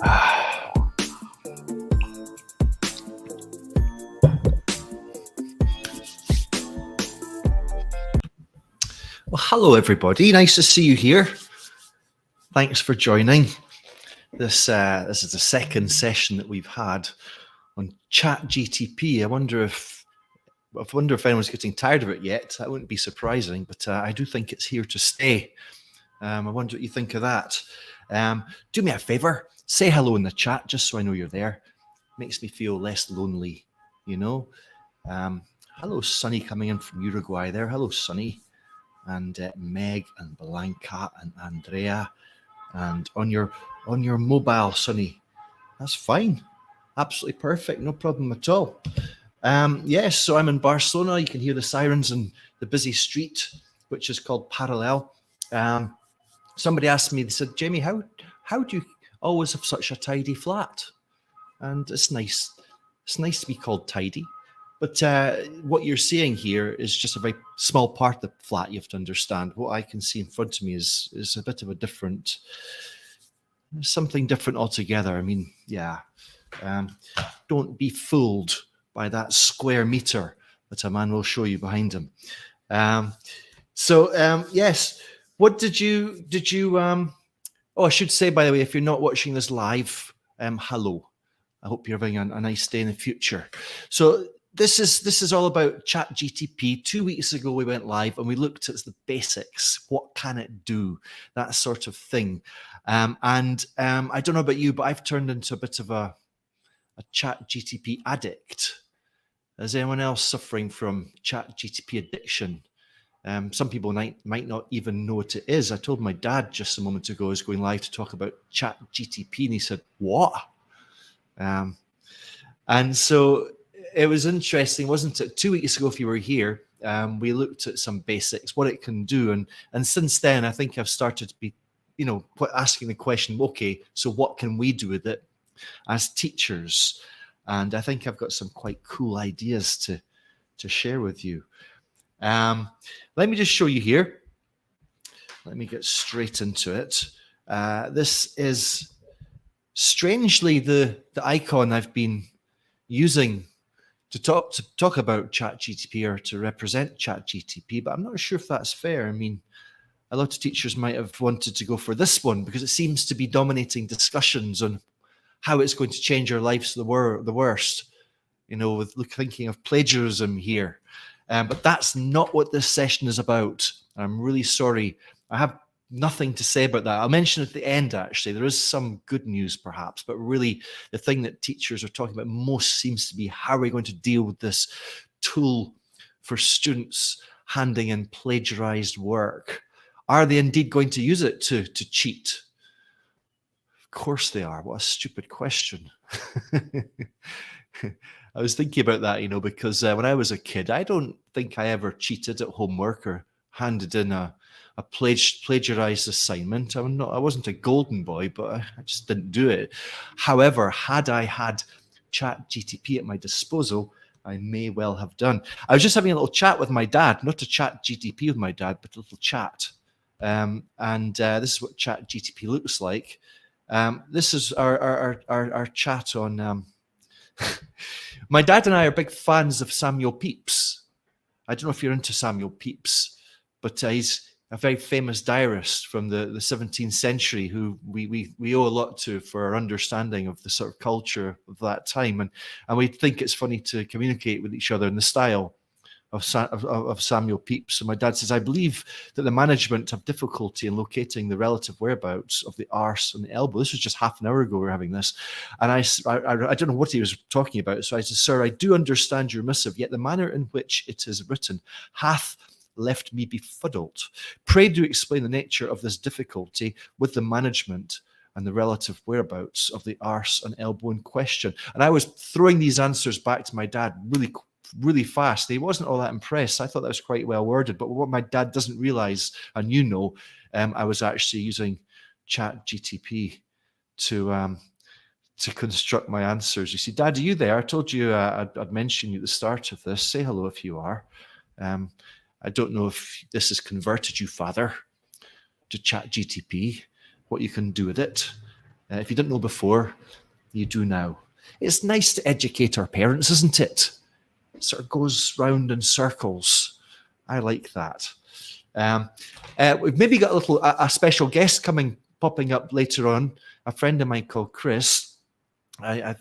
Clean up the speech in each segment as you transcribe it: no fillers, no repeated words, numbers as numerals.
Well, hello everybody. Nice to see you here. Thanks for joining. This is the second session that we've had on ChatGPT. I wonder if anyone's getting tired of it yet. That wouldn't be surprising, but I do think it's here to stay. I wonder what you think of that. Do me a favor, say hello in the chat just so I know you're there. Makes me feel less lonely, you know. Hello, Sunny, coming in from Uruguay there. Hello, Sunny. And Meg and Blanca and Andrea, and on your mobile, Sunny. That's fine, absolutely perfect, no problem at all. Yes, so I'm in Barcelona. You can hear the sirens and the busy street, which is called Parallel. Somebody asked me, they said, Jamie, how do you always have such a tidy flat? And it's nice to be called tidy. But what you're seeing here is just a very small part of the flat. You have to understand. What I can see in front of me is a bit of a different, something different altogether. I mean, yeah. Don't be fooled by that square meter that a man will show you behind him. Yes. What did you? Oh, I should say, by the way, if you're not watching this live, hello. I hope you're having a nice day in the future. So. This is all about ChatGPT. 2 weeks ago, we went live and we looked at the basics. What can it do? That sort of thing. I don't know about you, but I've turned into a bit of a ChatGPT addict. Is anyone else suffering from ChatGPT addiction? Some people might not even know what it is. I told my dad just a moment ago I was going live to talk about ChatGPT, and he said, "What?" And so. It was interesting, wasn't it? 2 weeks ago, if you were here, we looked at some basics, what it can do. And since then, I think I've started to be, asking the question, okay, so what can we do with it as teachers? And I think I've got some quite cool ideas to share with you. Let me just show you here. Let me get straight into it. This is strangely the icon I've been using to talk about ChatGPT or to represent ChatGPT, but I'm not sure if that's fair. I mean, a lot of teachers might have wanted to go for this one because it seems to be dominating discussions on how it's going to change our lives the worst, with thinking of plagiarism here. But that's not what this session is about. I'm really sorry. I have nothing to say about that. I'll mention at the end, actually. There is some good news, perhaps, but really the thing that teachers are talking about most seems to be how are we going to deal with this tool for students handing in plagiarized work? Are they indeed going to use it to cheat? Of course they are. What a stupid question. I was thinking about that, because when I was a kid, I don't think I ever cheated at homework or handed in a plagiarized assignment. I wasn't a golden boy, but I just didn't do it. However, had I had ChatGPT at my disposal, I may well have done. I was just having a little chat with my dad, not a ChatGPT with my dad, but a little chat. This is what ChatGPT looks like. This is our chat on. My dad and I are big fans of Samuel Pepys. I don't know if you're into Samuel Pepys, but he's a very famous diarist from the 17th century who we owe a lot to for our understanding of the sort of culture of that time. And we think it's funny to communicate with each other in the style of Samuel Pepys. And my dad says, I believe that the management have difficulty in locating the relative whereabouts of the arse and the elbow. This was just half an hour ago we were having this. And I don't know what he was talking about. So I said, sir, I do understand your missive, yet the manner in which it is written hath left me befuddled. Pray do explain the nature of this difficulty with the management and the relative whereabouts of the arse and elbow in question. And I was throwing these answers back to my dad really fast. He wasn't all that impressed. I thought that was quite well worded. But what my dad doesn't realize, and I was actually using ChatGPT to construct my answers. You see, Dad, are you there? I told you I'd mention you at the start of this. Say hello if you are. I don't know if this has converted you, Father, to ChatGPT, what you can do with it. If you didn't know before, you do now. It's nice to educate our parents, isn't it? It sort of goes round in circles. I like that. We've maybe got a special guest popping up later on. A friend of mine called Chris. I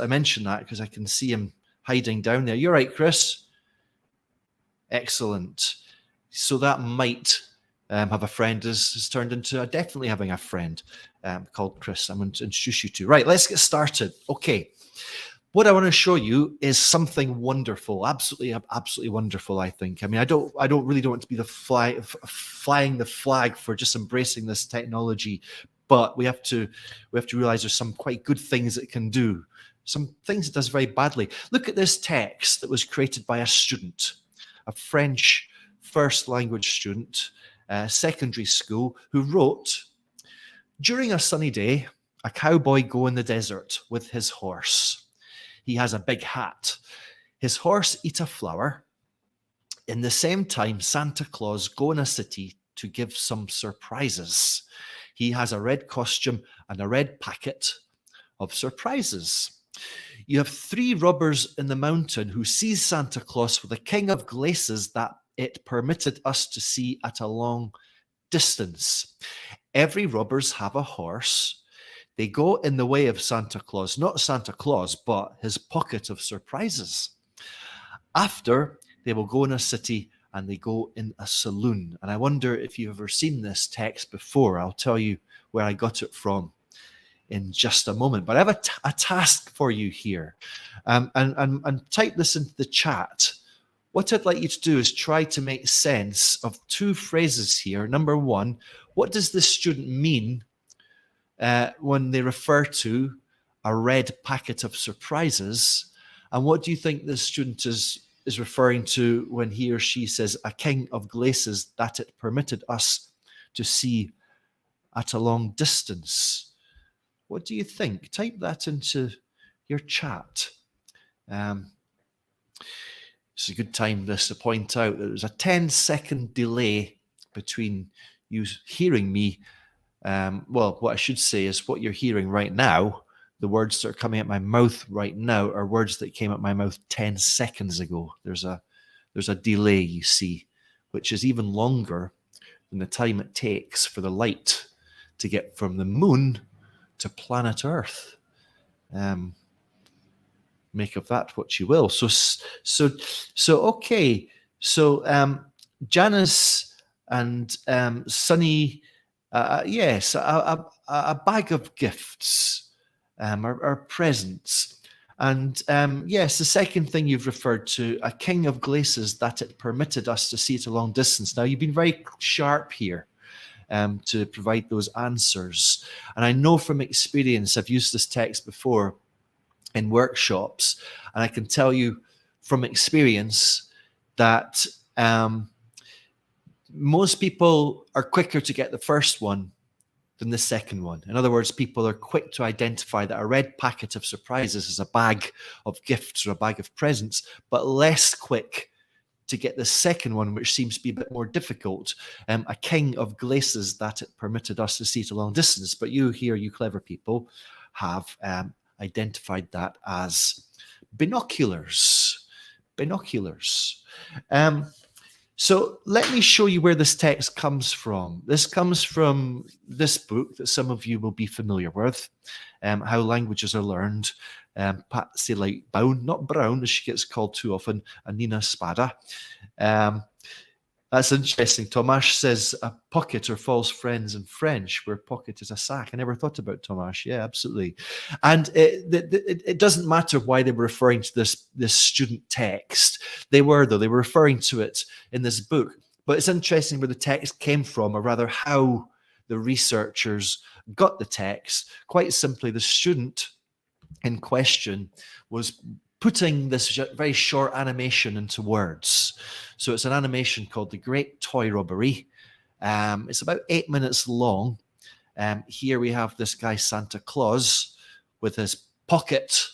mentioned that because I can see him hiding down there. You're right, Chris. Excellent. So that might have a friend has turned into definitely having a friend called Chris. I'm going to introduce you to. Right, let's get started. Okay. What I want to show you is something wonderful, absolutely wonderful. I think. I mean, I don't really want to be flying the flag for just embracing this technology, but we have to realize there's some quite good things it can do. Some things it does very badly. Look at this text that was created by a student, a French first language student, secondary school, who wrote, "During a sunny day, a cowboy go in the desert with his horse. He has a big hat. His horse eat a flower. In the same time, Santa Claus go in a city to give some surprises. He has a red costume and a red packet of surprises. You have 3 robbers in the mountain who sees Santa Claus with a king of glaces that it permitted us to see at a long distance. Every robbers have a horse. They go in the way of Santa Claus, not Santa Claus, but his pocket of surprises. After, they will go in a city and they go in a saloon." And I wonder if you've ever seen this text before. I'll tell you where I got it from in just a moment. But I have a task for you here. And type this into the chat. What I'd like you to do is try to make sense of 2 phrases here. Number 1, what does this student mean when they refer to a red packet of surprises? And what do you think this student is referring to when he or she says a king of glaces that it permitted us to see at a long distance? What do you think? Type that into your chat. It's a good time to point out that there's a 10-second delay between you hearing me. Well, what I should say is what you're hearing right now, the words that are coming out my mouth right now are words that came out my mouth 10 seconds ago. There's a delay, you see, which is even longer than the time it takes for the light to get from the moon to planet Earth. Make of that what you will. So okay. So Janice and Sunny. Yes, a bag of gifts, or presents. And yes, the second thing you've referred to, a king of glaces that it permitted us to see at a long distance. Now, you've been very sharp here to provide those answers. And I know from experience, I've used this text before in workshops, and I can tell you from experience that most people are quicker to get the first one than the second one. In other words, people are quick to identify that a red packet of surprises is a bag of gifts or a bag of presents, but less quick to get the second one, which seems to be a bit more difficult, a king of glaces that it permitted us to see at a long distance. But you here, you clever people, have identified that as binoculars. Binoculars. So let me show you where this text comes from. This comes from this book that some of you will be familiar with, How Languages Are Learned. Patsy Lightbound, not Brown, as she gets called too often, and Nina Spada. That's interesting. Tomasz says a pocket or false friends in French, where pocket is a sack. I never thought about Tomasz. Yeah, absolutely. And it doesn't matter why they were referring to this student text. They were referring to it in this book. But it's interesting where the text came from, or rather how the researchers got the text. Quite simply, the student in question was putting this very short animation into words. So it's an animation called The Great Toy Robbery. It's about 8 minutes long. Here we have this guy, Santa Claus, with his pocket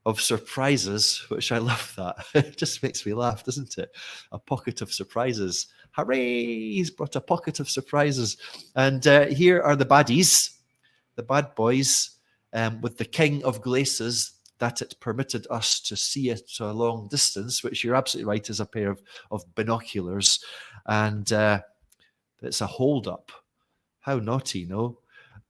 of surprises, which I love that. It just makes me laugh, doesn't it? A pocket of surprises. Hooray, he's brought a pocket of surprises. And here are the baddies, the bad boys. with the king of glaces, that it permitted us to see it to a long distance, which you're absolutely right is a pair of binoculars. And it's a hold up. How naughty, no?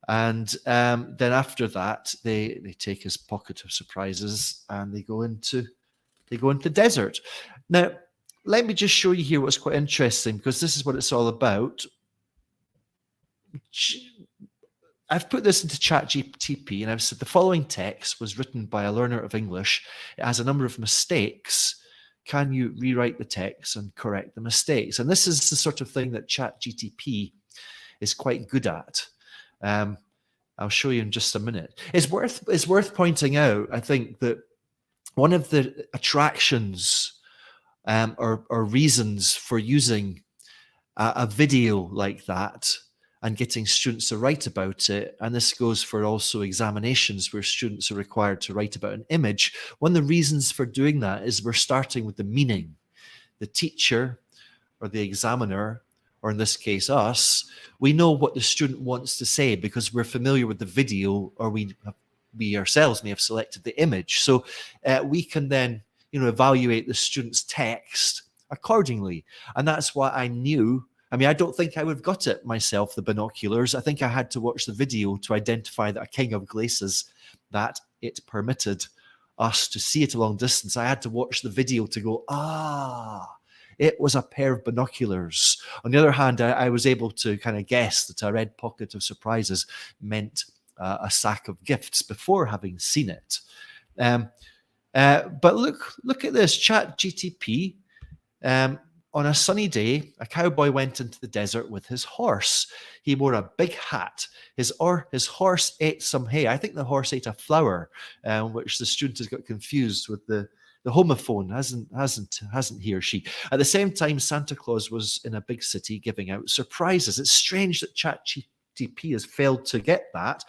And then after that, they take his pocket of surprises and they go into the desert. Now, let me just show you here what's quite interesting, because this is what it's all about. I've put this into ChatGPT and I've said the following text was written by a learner of English. It has a number of mistakes. Can you rewrite the text and correct the mistakes? And this is the sort of thing that ChatGPT is quite good at. I'll show you in just a minute. It's worth pointing out, I think, that one of the attractions or reasons for using a video like that and getting students to write about it, and this goes for also examinations where students are required to write about an image, one of the reasons for doing that is we're starting with the meaning. The teacher or the examiner, or in this case us, we know what the student wants to say because we're familiar with the video, or we ourselves may have selected the image. So we can then evaluate the student's text accordingly. And that's why I knew, I don't think I would have got it myself, the binoculars. I think I had to watch the video to identify that a king of glaces, that it permitted us to see it a long distance. I had to watch the video to go, it was a pair of binoculars. On the other hand, I was able to kind of guess that a red pocket of surprises meant a sack of gifts before having seen it. But look at this, ChatGPT. On a sunny day, a cowboy went into the desert with his horse. He wore a big hat. His horse ate some hay. I think the horse ate a flower, which the student has got confused with the homophone, hasn't he or she? At the same time, Santa Claus was in a big city giving out surprises. It's strange that ChatGPT has failed to get that.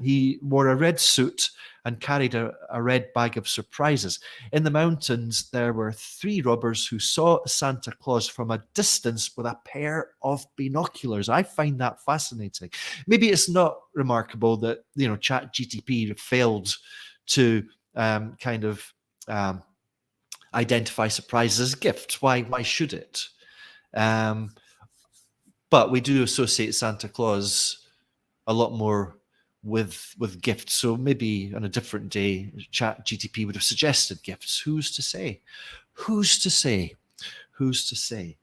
He wore a red suit and carried a red bag of surprises. In the mountains, there were 3 robbers who saw Santa Claus from a distance with a pair of binoculars. I find that fascinating. Maybe it's not remarkable that ChatGPT failed to identify surprises as gifts. Why should it? But we do associate Santa Claus a lot more with gifts. So maybe on a different day, ChatGPT would have suggested gifts. Who's to say? Who's to say? Who's to say?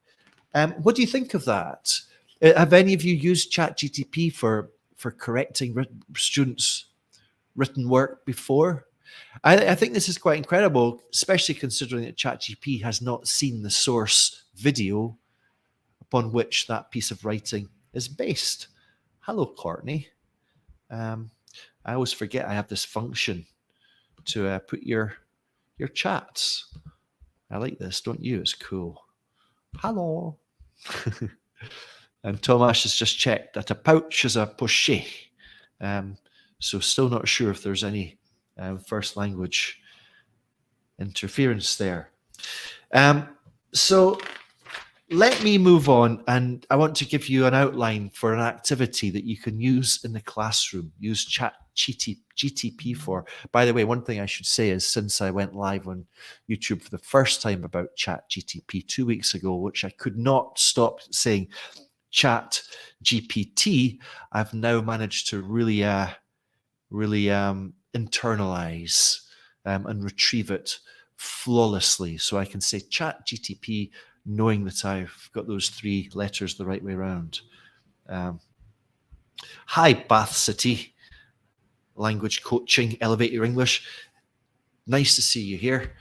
What do you think of that? Have any of you used ChatGPT for correcting students' written work before? I think this is quite incredible, especially considering that ChatGPT has not seen the source video upon which that piece of writing is based. Hello, Courtney. I always forget I have this function to put your chats. I like this, don't you? It's cool. Hello. And Tomasz has just checked that a pouch is a poché. So still not sure if there's any first language interference there. So let me move on, and I want to give you an outline for an activity that you can use in the classroom, use ChatGPT for. By the way, one thing I should say is since I went live on YouTube for the first time about ChatGPT 2 weeks ago, which I could not stop saying ChatGPT, I've now managed to really internalize and retrieve it flawlessly. So I can say ChatGPT knowing that I've got those 3 letters the right way around. Hi, Bath City. Language coaching, elevate your English. Nice to see you here.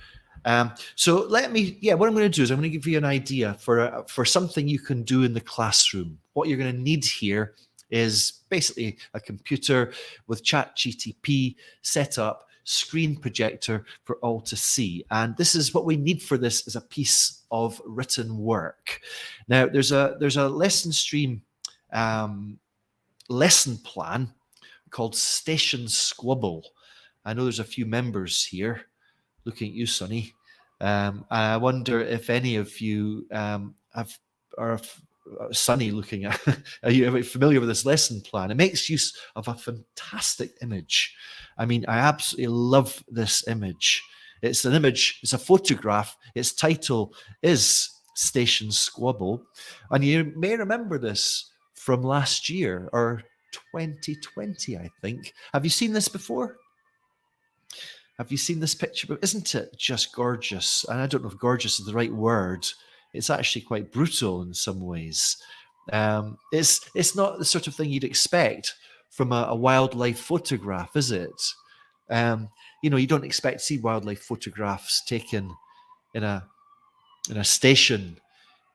So what I'm going to do is I'm going to give you an idea for something you can do in the classroom. What you're going to need here is basically a computer with ChatGPT set up, screen projector for all to see. And this is what we need for this, is a piece of written work. Now, there's a LessonStream lesson plan called Station Squabble. I know there's a few members here. Looking at you, Sonny. I wonder if any of you Sunny looking at. Are you familiar with this lesson plan? It makes use of a fantastic image. I mean, I absolutely love this image. It's an image, it's a photograph. Its title is Station Squabble. And you may remember this from last year or 2020, I think. Have you seen this before? Have you seen this picture? But isn't it just gorgeous? And I don't know if gorgeous is the right word. It's actually quite brutal in some ways. It's not the sort of thing you'd expect from a wildlife photograph, is it? Um, you don't expect to see wildlife photographs taken in a station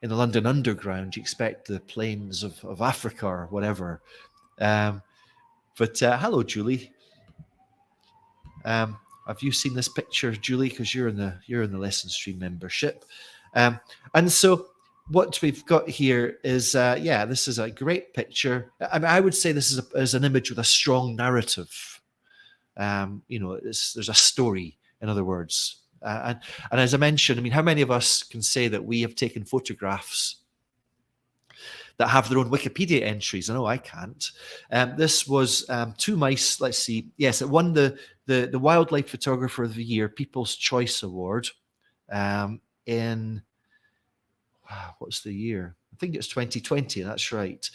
in the London Underground. You expect the plains of Africa or whatever. But hello, Julie. Have you seen this picture, Julie? Because you're in the LessonStream membership, and so what we've got here is this is a great picture. I mean, I would say this is an image with a strong narrative. There's a story, in other words, and as I mentioned, I mean, how many of us can say that we have taken photographs that have their own Wikipedia entries? I know I can't. This was two mice. Let's see. Yes, it won the Wildlife Photographer of the Year People's Choice Award in what's the year? I think it's 2020. That's right.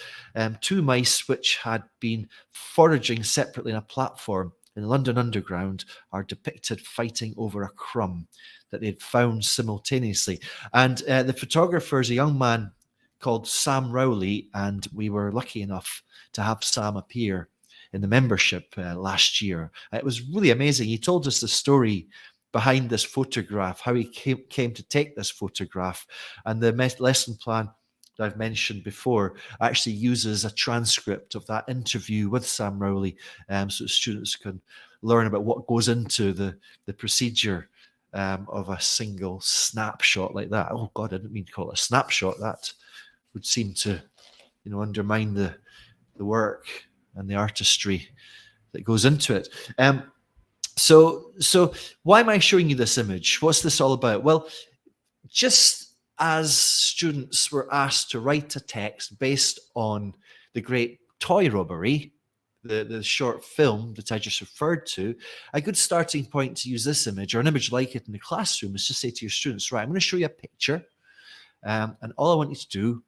Two mice which had been foraging separately on a platform in the London Underground are depicted fighting over a crumb that they'd found simultaneously. And the photographer is a young man called Sam Rowley, and we were lucky enough to have Sam appear in the membership last year. It was really amazing. He told us the story behind this photograph, how he came to take this photograph, and the lesson plan that I've mentioned before actually uses a transcript of that interview with Sam Rowley, so students can learn about what goes into the procedure of a single snapshot like that. Oh God, I didn't mean to call it a snapshot. That would seem to, undermine the work and the artistry that goes into it. So why am I showing you this image? What's this all about? Well, just as students were asked to write a text based on the great toy robbery, the short film that I just referred to, a good starting point to use this image or an image like it in the classroom is to say to your students, right, I'm going to show you a picture, and all I want you to do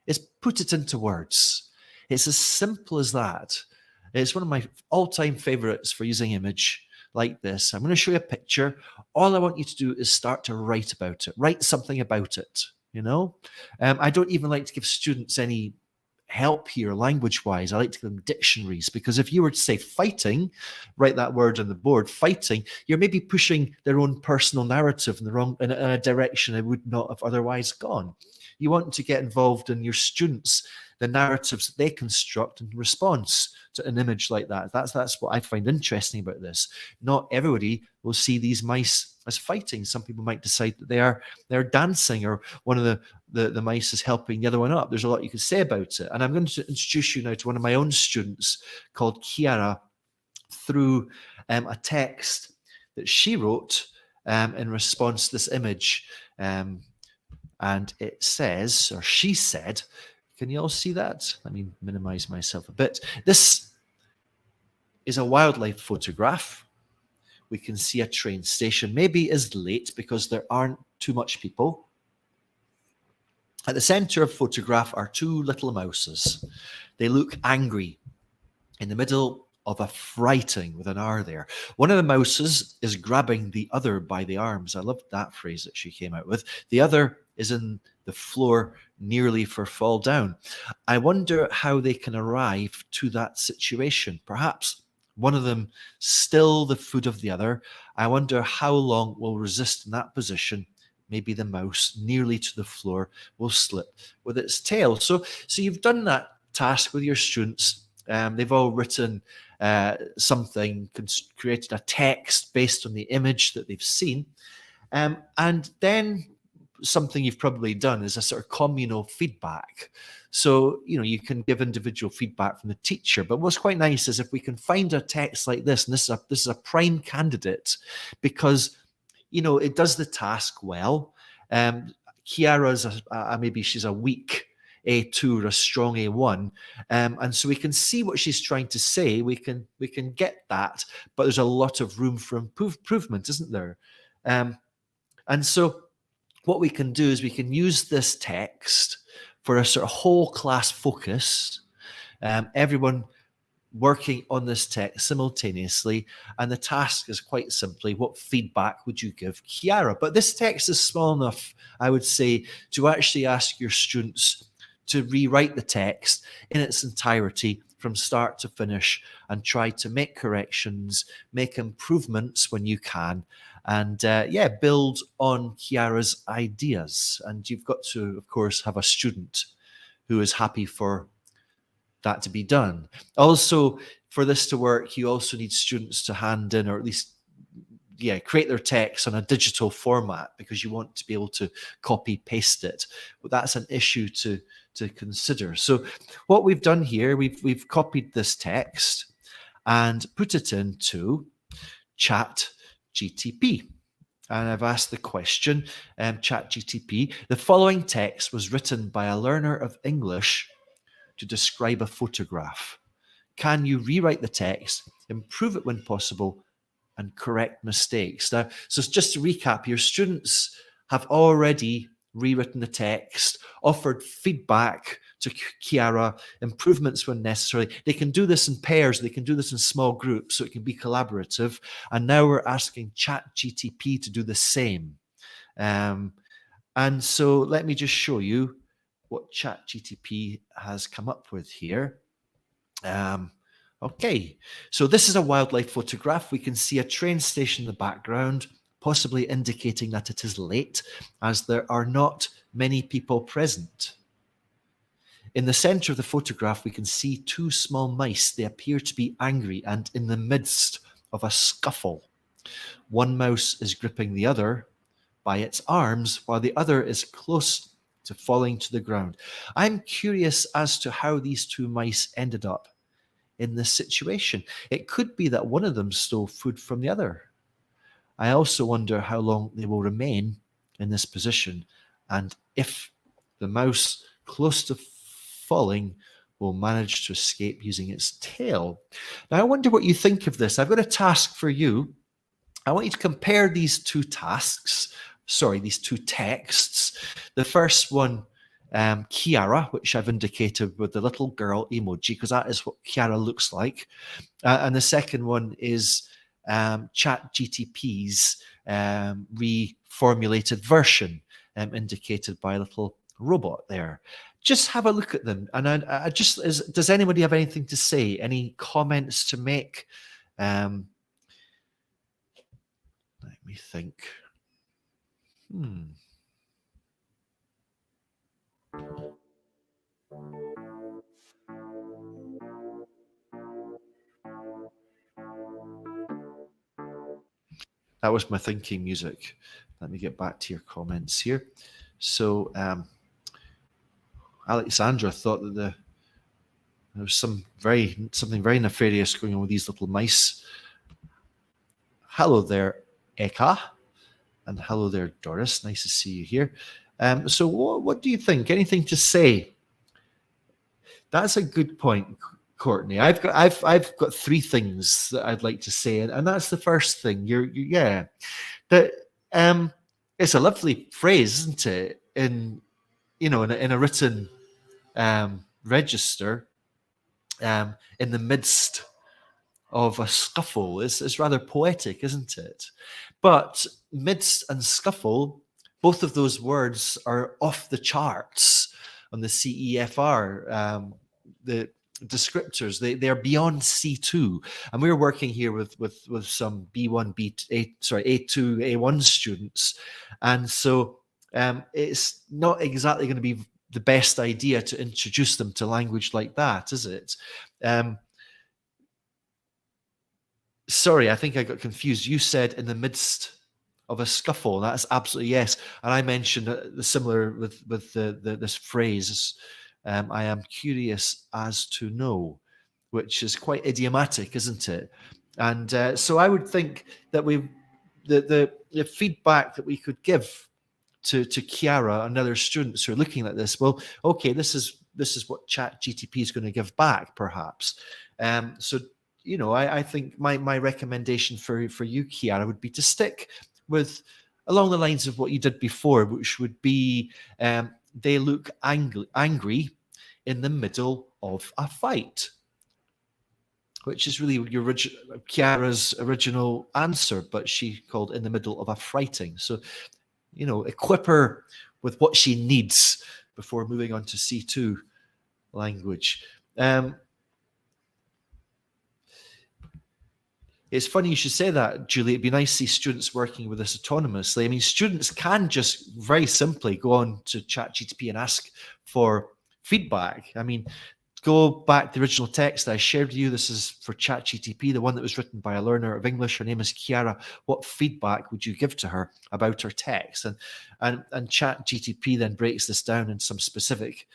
is put it into words. It's as simple as that. It's one of my all-time favorites for using image like this. I'm going to show you a picture. All I want you to do is start to write about it. Write something about it, I don't even like to give students any help here language-wise. I like to give them dictionaries, because if you were to say fighting, write that word on the board, fighting, you're maybe pushing their own personal narrative in a direction it would not have otherwise gone. You want to get involved in your students, the narratives that they construct in response to an image like that. That's what I find interesting about this. Not everybody will see these mice as fighting. Some people might decide that they're dancing, or one of the mice is helping the other one up. There's a lot you can say about it. And I'm going to introduce you now to one of my own students called Kiara through a text that she wrote in response to this image. And it says, or she said, can you all see that? Let me minimize myself a bit. This is a wildlife photograph. We can see a train station. Maybe is late because there aren't too much people. At the center of the photograph are two little mouses. They look angry in the middle of a frighting with an R there. One of the mouses is grabbing the other by the arms. I loved that phrase that she came out with. The other is in the floor nearly for fall down. I wonder how they can arrive to that situation. Perhaps one of them still the foot of the other. I wonder how long will resist in that position. Maybe the mouse nearly to the floor will slip with its tail. So you've done that task with your students. They've all written something, created a text based on the image that they've seen. And then something you've probably done is a sort of communal feedback. So, you can give individual feedback from the teacher. But what's quite nice is if we can find a text like this, and this is a prime candidate because, it does the task well. Kiara's maybe she's a week A2 or a strong A1. And so we can see what she's trying to say. We can get that, but there's a lot of room for improvement, isn't there? And so what we can do is we can use this text for a sort of whole class focus. Everyone working on this text simultaneously, and the task is quite simply, what feedback would you give Kiara? But this text is small enough, I would say, to actually ask your students to rewrite the text in its entirety from start to finish and try to make corrections, make improvements when you can, and build on Kiara's ideas. And you've got to, of course, have a student who is happy for that to be done. Also, for this to work, you also need students to hand in, or at least create their text on a digital format, because you want to be able to copy paste it. But that's an issue to consider. So what we've done here, we've copied this text and put it into ChatGPT. And I've asked the question, ChatGPT, the following text was written by a learner of English to describe a photograph. Can you rewrite the text, improve it when possible, and correct mistakes? Now, so just to recap, your students have already rewritten the text, offered feedback to Kiara, improvements when necessary. They can do this in pairs, they can do this in small groups, so it can be collaborative. And now we're asking ChatGPT to do the same. And so let me just show you what ChatGPT has come up with here. Okay, so this is a wildlife photograph. We can see a train station in the background, possibly indicating that it is late, as there are not many people present. In the center of the photograph, we can see two small mice. They appear to be angry and in the midst of a scuffle. One mouse is gripping the other by its arms, while the other is close to falling to the ground. I'm curious as to how these two mice ended up in this situation. It could be that one of them stole food from the other. I also wonder how long they will remain in this position, and if the mouse close to falling will manage to escape using its tail. Now, I wonder what you think of this. I've got a task for you. I want you to compare these two these two texts. The first one, Kiara, which I've indicated with the little girl emoji, because that is what Kiara looks like. And the second one is ChatGPT's reformulated version, indicated by a little robot there. Just have a look at them. And does anybody have anything to say? Any comments to make? Let me think. That was my thinking music. Let me get back to your comments here. So Alexandra thought that there was something very nefarious going on with these little mice. Hello there, Eka. And hello there, Doris. Nice to see you here. So what do you think? Anything to say? That's a good point, Courtney. I've got three things that I'd like to say, and that's the first thing. It's a lovely phrase, isn't it? In a written register, in the midst of a scuffle, is rather poetic, isn't it? But midst and scuffle, both of those words are off the charts on the CEFR. The descriptors, they are beyond C2, and we're working here with some B1, A2, A1 students, and so it's not exactly going to be the best idea to introduce them to language like that, is it? Sorry, I think I got confused. You said in the midst of a scuffle. That's absolutely yes. And I mentioned the similar with this phrase. I am curious as to know, which is quite idiomatic, isn't it? And so I would think that the feedback that we could give to Kiara and other students who are looking at this, well, okay, this is what ChatGPT is going to give back, perhaps. So, I think my recommendation for you, Kiara, would be to stick with along the lines of what you did before, which would be they look angry in the middle of a fight, which is really Kiara's original answer, but she called in the middle of a fighting. So, equip her with what she needs before moving on to C2 language. It's funny you should say that, Julie. It'd be nice to see students working with this autonomously. I mean, students can just very simply go on to ChatGPT and ask for feedback. I mean, go back to the original text that I shared with you. This is for ChatGPT, the one that was written by a learner of English. Her name is Kiara. What feedback would you give to her about her text? And ChatGPT then breaks this down in some specific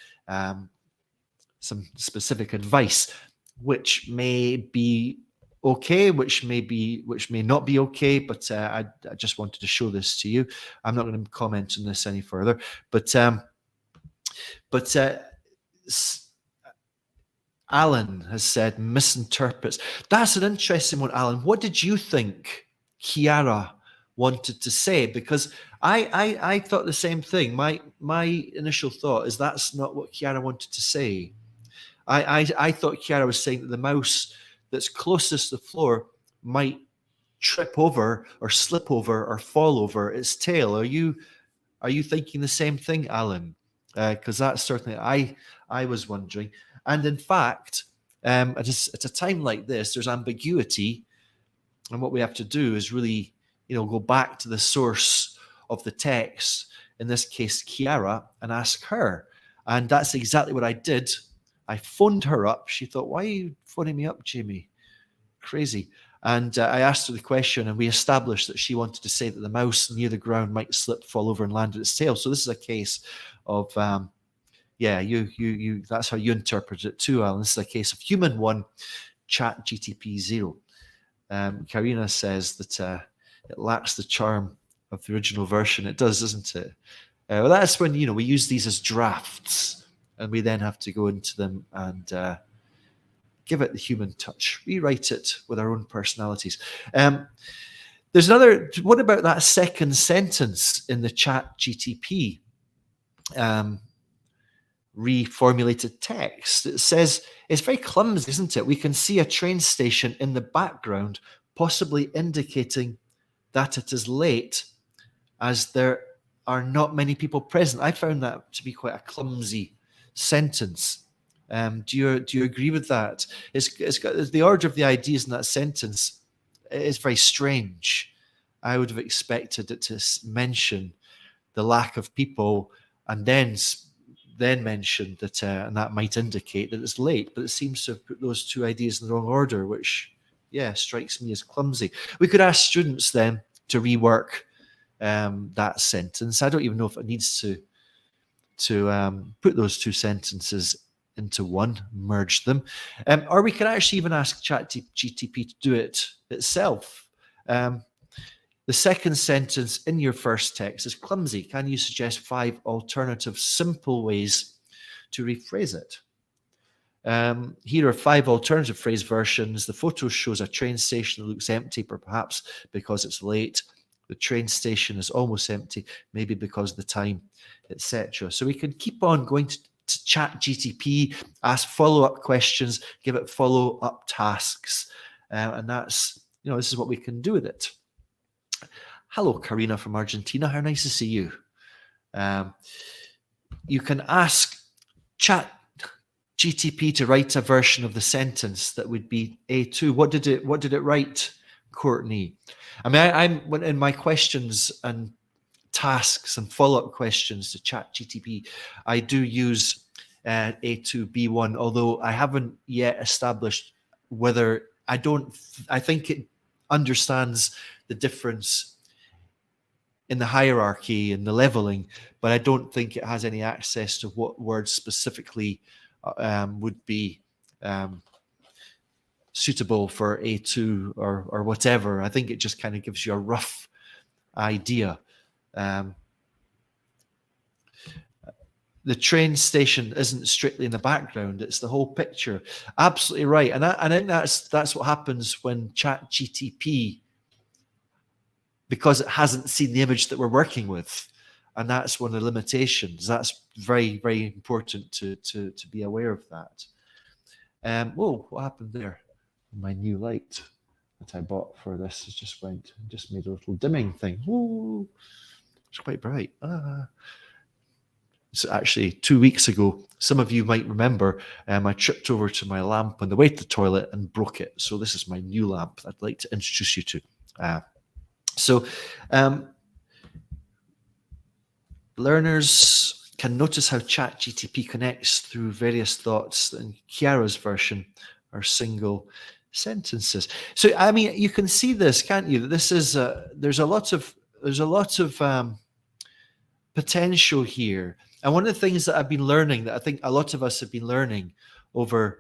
advice, which may be okay, which may not be okay, but I just wanted to show this to you. I'm not going to comment on this any further, but Alan has said misinterprets. That's an interesting one, Alan. What did you think Kiara wanted to say? Because I thought the same thing. My initial thought is that's not what Kiara wanted to say. I thought Kiara was saying that the mouse that's closest to the floor might trip over or slip over or fall over its tail. Are you thinking the same thing, Alan? Because that's certainly I was wondering. And in fact, at a time like this, there's ambiguity, and what we have to do is really, go back to the source of the text. In this case, Kiara, and ask her. And that's exactly what I did. I phoned her up. She thought, "Why are you phoning me up, Jamie? Crazy." And I asked her the question, and we established that she wanted to say that the mouse near the ground might slip, fall over, and land at its tail. So this is a case of, you. That's how you interpret it too, Alan. This is a case of human 1, ChatGPT 0. Karina says that it lacks the charm of the original version. It does, doesn't it? Well, that's when we use these as drafts, and we then have to go into them and give it the human touch, rewrite it with our own personalities. There's another. What about that second sentence in the ChatGPT reformulated text? It says it's very clumsy, isn't it? We can see a train station in the background, possibly indicating that it is late, as there are not many people present. I found that to be quite a clumsy sentence. Do you agree with that? It's got the order of the ideas in that sentence is very strange. I would have expected it to mention the lack of people and then mention that, and that might indicate that it's late. But it seems to have put those two ideas in the wrong order, which strikes me as clumsy. We could ask students then to rework that sentence. I don't even know if it needs to put those two sentences into one, merge them. Or we can actually even ask ChatGPT to do it itself. The second sentence in your first text is clumsy. Can you suggest 5 alternative simple ways to rephrase it? Here are 5 alternative phrase versions. The photo shows a train station that looks empty, perhaps because it's late. The train station is almost empty, maybe because of the time, etc. So we can keep on going to ChatGPT, ask follow-up questions, give it follow-up tasks, and that's this is what we can do with it. Hello, Karina from Argentina. How nice to see you. You can ask ChatGPT to write a version of the sentence that would be A2. What did it write, Courtney? I mean, I'm in my questions and tasks and follow-up questions to ChatGPT, I do use A2, B1, although I haven't yet established whether I think it understands the difference in the hierarchy and the leveling, but I don't think it has any access to what words specifically would be suitable for A2 or whatever. I think it just kind of gives you a rough idea. the train station isn't strictly in the background; it's the whole picture. Absolutely right, and I think that's what happens when ChatGPT, because it hasn't seen the image that we're working with, and that's one of the limitations. That's very, very important to be aware of that. Whoa, what happened there? My new light that I bought for this has just made a little dimming thing. Whoa, it's quite bright. It's actually 2 weeks ago. Some of you might remember I tripped over to my lamp on the way to the toilet and broke it. So this is my new lamp I'd like to introduce you to. So learners can notice how ChatGPT connects through various thoughts. In Kiara's version are single sentences. So I mean, you can see this, can't you? That this is there's a lot of potential here. And one of the things that I've been learning, that I think a lot of us have been learning over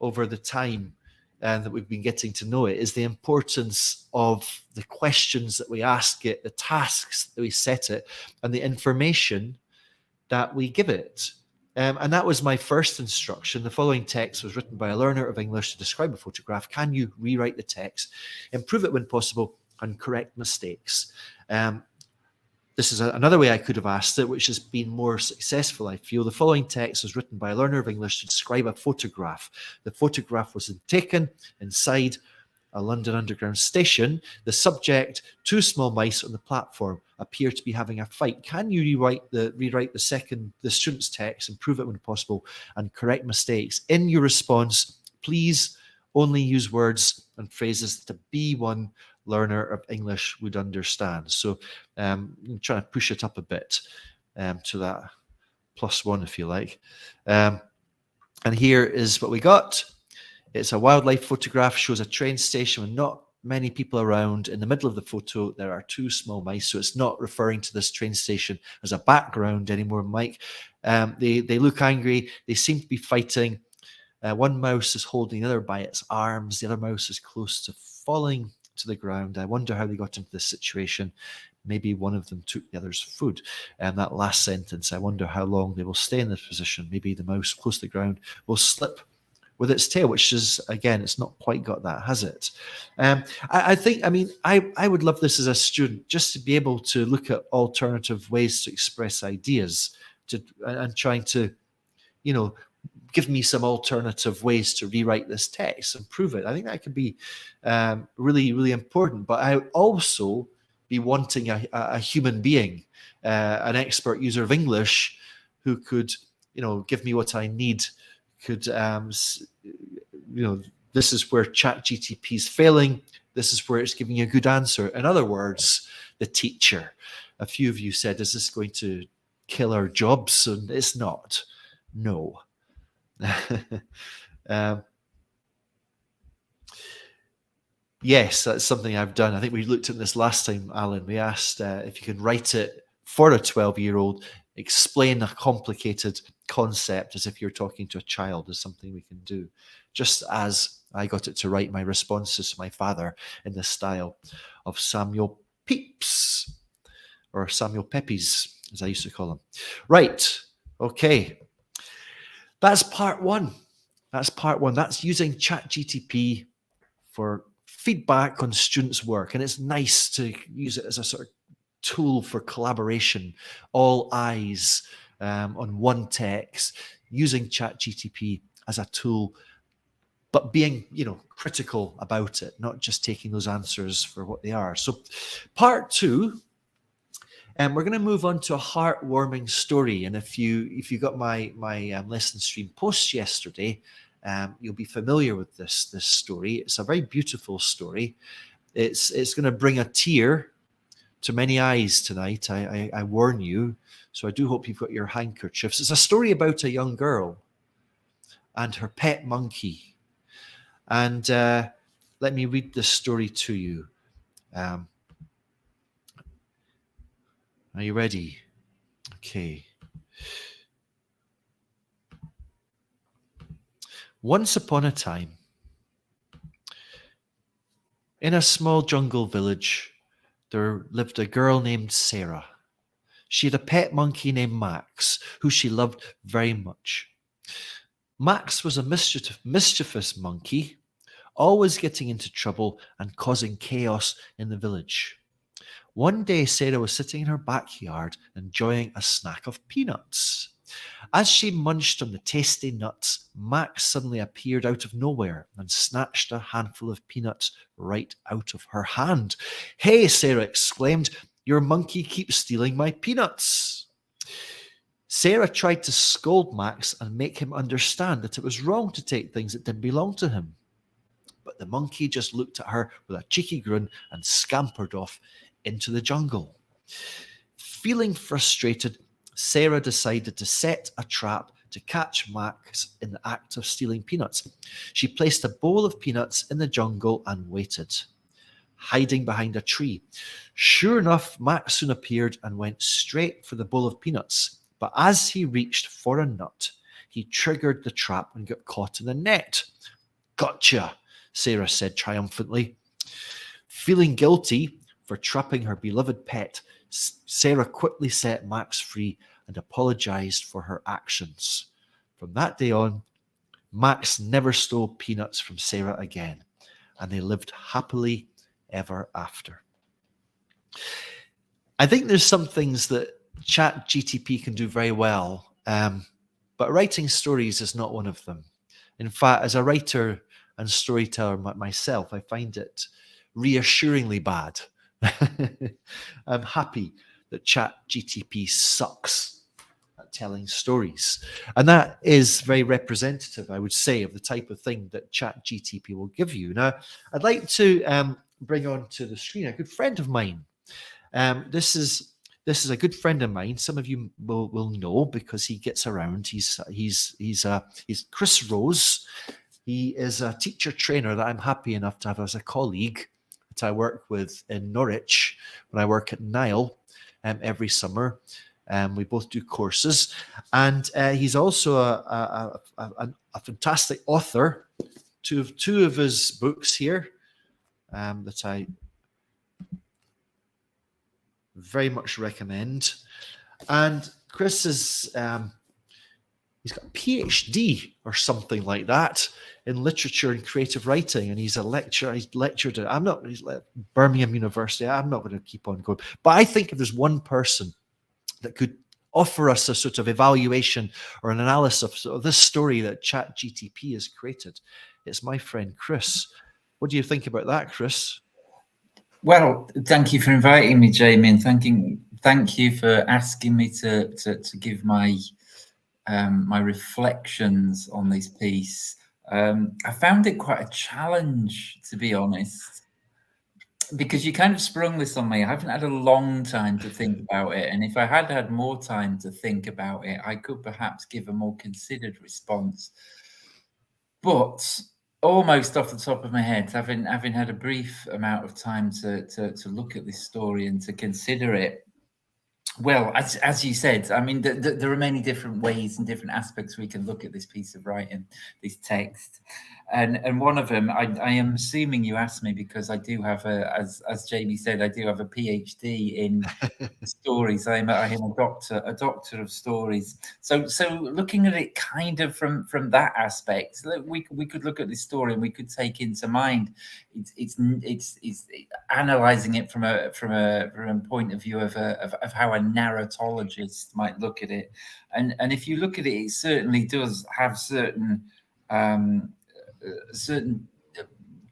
the time and that we've been getting to know it, is the importance of the questions that we ask it, the tasks that we set it, and the information that we give it. And that was my first instruction. The following text was written by a learner of English to describe a photograph. Can you rewrite the text, improve it when possible, and correct mistakes? This is another way I could have asked it, which has been more successful, I feel. The following text was written by a learner of English to describe a photograph. The photograph was taken inside a London Underground station. The subject, two small mice on the platform, appear to be having a fight. Can you rewrite the student's text, improve it when possible, and correct mistakes? In your response, please only use words and phrases that a B1 learner of English would understand. So I'm trying to push it up a bit to that +1, if you like. And here is what we got. It's a wildlife photograph, shows a train station with not many people around. In the middle of the photo, there are two small mice. So it's not referring to this train station as a background anymore, Mike. They look angry. They seem to be fighting. One mouse is holding the other by its arms. The other mouse is close to falling to the ground. I wonder how they got into this situation. Maybe one of them took the other's food. And that last sentence, I wonder how long they will stay in this position. Maybe the mouse close to the ground will slip with its tail, which is, again, it's not quite got that, has it? I think, I mean, I would love this as a student, just to be able to look at alternative ways to express ideas and trying to, give me some alternative ways to rewrite this text, improve it. I think that could be really, really important. But I also be wanting a human being, an expert user of English, who could, give me what I need. Could, this is where ChatGPT is failing. This is where it's giving you a good answer. In other words, the teacher. A few of you said, is this going to kill our jobs? And it's not. No. Yes, that's something I've done. I think we looked at this last time, Alan. We asked if you can write it for a 12-year-old, explain a complicated concept as if you're talking to a child, is something we can do. Just as I got it to write my responses to my father in the style of Samuel Pepys, or Samuel Pepys, as I used to call him. Right, okay. That's part one. That's using ChatGPT for feedback on students' work. And it's nice to use it as a sort of tool for collaboration, all eyes on one text, using ChatGPT as a tool, but being, critical about it, not just taking those answers for what they are. So part two, and we're going to move on to a heartwarming story. And if you got my LessonStream post yesterday, you'll be familiar with this story. It's a very beautiful story. It's going to bring a tear to many eyes tonight. I warn you. So I do hope you've got your handkerchiefs. It's a story about a young girl and her pet monkey. And let me read this story to you. Are you ready? Okay. Once upon a time, in a small jungle village, there lived a girl named Sarah. She had a pet monkey named Max, who she loved very much. Max was a mischievous monkey, always getting into trouble and causing chaos in the village. One day, Sarah was sitting in her backyard enjoying a snack of peanuts. As she munched on the tasty nuts, Max suddenly appeared out of nowhere and snatched a handful of peanuts right out of her hand. "Hey," Sarah exclaimed, "your monkey keeps stealing my peanuts." Sarah tried to scold Max and make him understand that it was wrong to take things that didn't belong to him. But the monkey just looked at her with a cheeky grin and scampered off into the jungle. Feeling frustrated, Sarah decided to set a trap to catch Max in the act of stealing peanuts. She placed a bowl of peanuts in the jungle and waited, hiding behind a tree. Sure enough, Max soon appeared and went straight for the bowl of peanuts. But as he reached for a nut, he triggered the trap and got caught in the net. "Gotcha," Sarah said triumphantly. Feeling guilty for trapping her beloved pet, Sarah quickly set Max free and apologized for her actions. From that day on, Max never stole peanuts from Sarah again, and they lived happily ever after. I think there's some things that ChatGPT can do very well, but writing stories is not one of them. In fact, as a writer and storyteller myself, I find it reassuringly bad. I'm happy that ChatGPT sucks at telling stories. And that is very representative, I would say, of the type of thing that ChatGPT will give you. Now, I'd like to bring onto the screen a good friend of mine. This is a good friend of mine. Some of you will know because he gets around. He's Chris Rose. He is a teacher trainer that I'm happy enough to have as a colleague that I work with in Norwich when I work at Nile every summer. We both do courses, and he's also a fantastic author. Two of his books here that I very much recommend. And Chris is he's got a PhD or something like that in literature and creative writing, and he's a lecturer. He's lectured at Birmingham University. I'm not going to keep on going, but I think if there's one person that could offer us a sort of evaluation or an analysis of this story that ChatGPT has created, it's my friend Chris. What do you think about that, Chris? Well, thank you for inviting me, Jamie, and thank you for asking me to give my my reflections on this piece. I found it quite a challenge, to be honest, because you kind of sprung this on me. I haven't had a long time to think about it, and if I had had more time to think about it, I could perhaps give a more considered response. But almost off the top of my head, having had a brief amount of time to look at this story and to consider it, well, as you said, I mean, there are many different ways and different aspects we can look at this piece of writing, this text, and one of them, I am assuming you asked me because I do have as Jamie said, I do have a PhD in stories. I am a doctor of stories. So looking at it kind of from that aspect, we could look at this story and we could take into mind it's analyzing it from a point of view of how a narratologist might look at it, and if you look at it, it certainly does have certain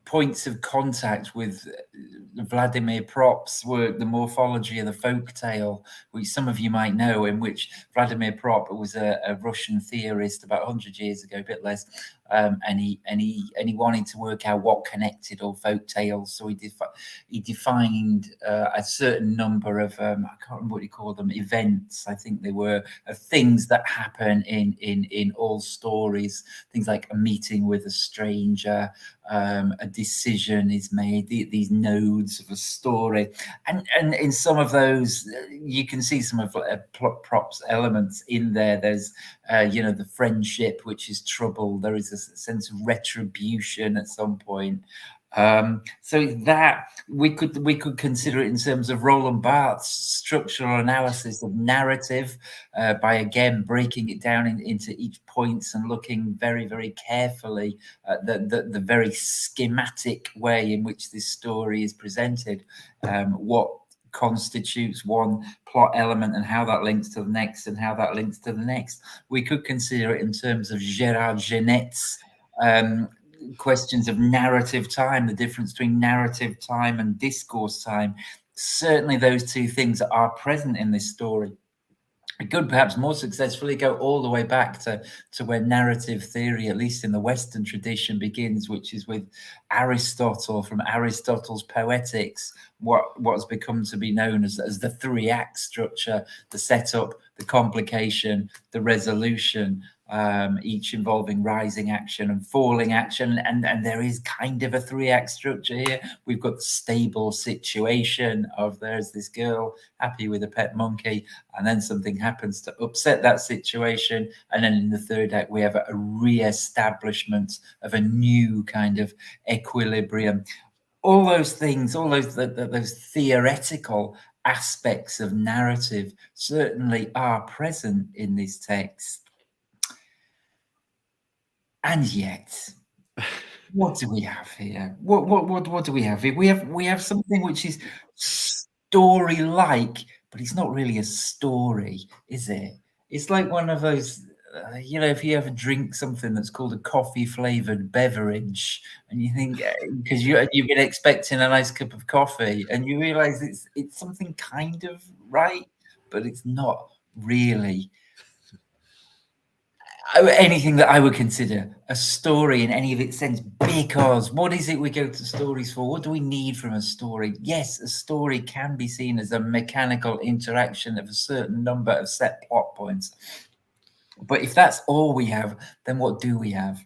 points of contact with Vladimir Prop's work, The Morphology of the Folk Tale, which some of you might know, in which Vladimir Prop was a Russian theorist about 100 years ago, a bit less, and he wanted to work out what connected all folk tales. So he defined a certain number of I can't remember what he called them, events. I think they were things that happen in all stories. Things like a meeting with a stranger, a decision is made. These nodes of a story, and in some of those you can see some of Prop's elements in there. There's the friendship, which is trouble. There is a sense of retribution at some point. So that we could consider it in terms of Roland Barthes' structural analysis of narrative, by again breaking it down into each points and looking very, very carefully at the very schematic way in which this story is presented, what constitutes one plot element and how that links to the next and how that links to the next. We could consider it in terms of Gérard Genet's questions of narrative time, the difference between narrative time and discourse time. Certainly those two things are present in this story. We could perhaps more successfully go all the way back to where narrative theory, at least in the Western tradition, begins, which is with Aristotle, from Aristotle's Poetics, what has become to be known as the three-act structure: the setup, the complication, the resolution, each involving rising action and falling action. And there is kind of a three-act structure here. We've got the stable situation of there's this girl happy with a pet monkey, and then something happens to upset that situation. And then in the third act, we have a re-establishment of a new kind of equilibrium. All those things, all those theoretical aspects of narrative certainly are present in this text. And yet, what do we have here? What do we have here? We have something which is story-like, but it's not really a story, is it? It's like one of those, you know, if you ever drink something that's called a coffee-flavored beverage, and you think, because you've been expecting a nice cup of coffee, and you realize it's something kind of right, but it's not really anything that I would consider a story in any of its sense. Because what is it we go to stories for? What do we need from a story? Yes, a story can be seen as a mechanical interaction of a certain number of set plot points. But if that's all we have, then what do we have?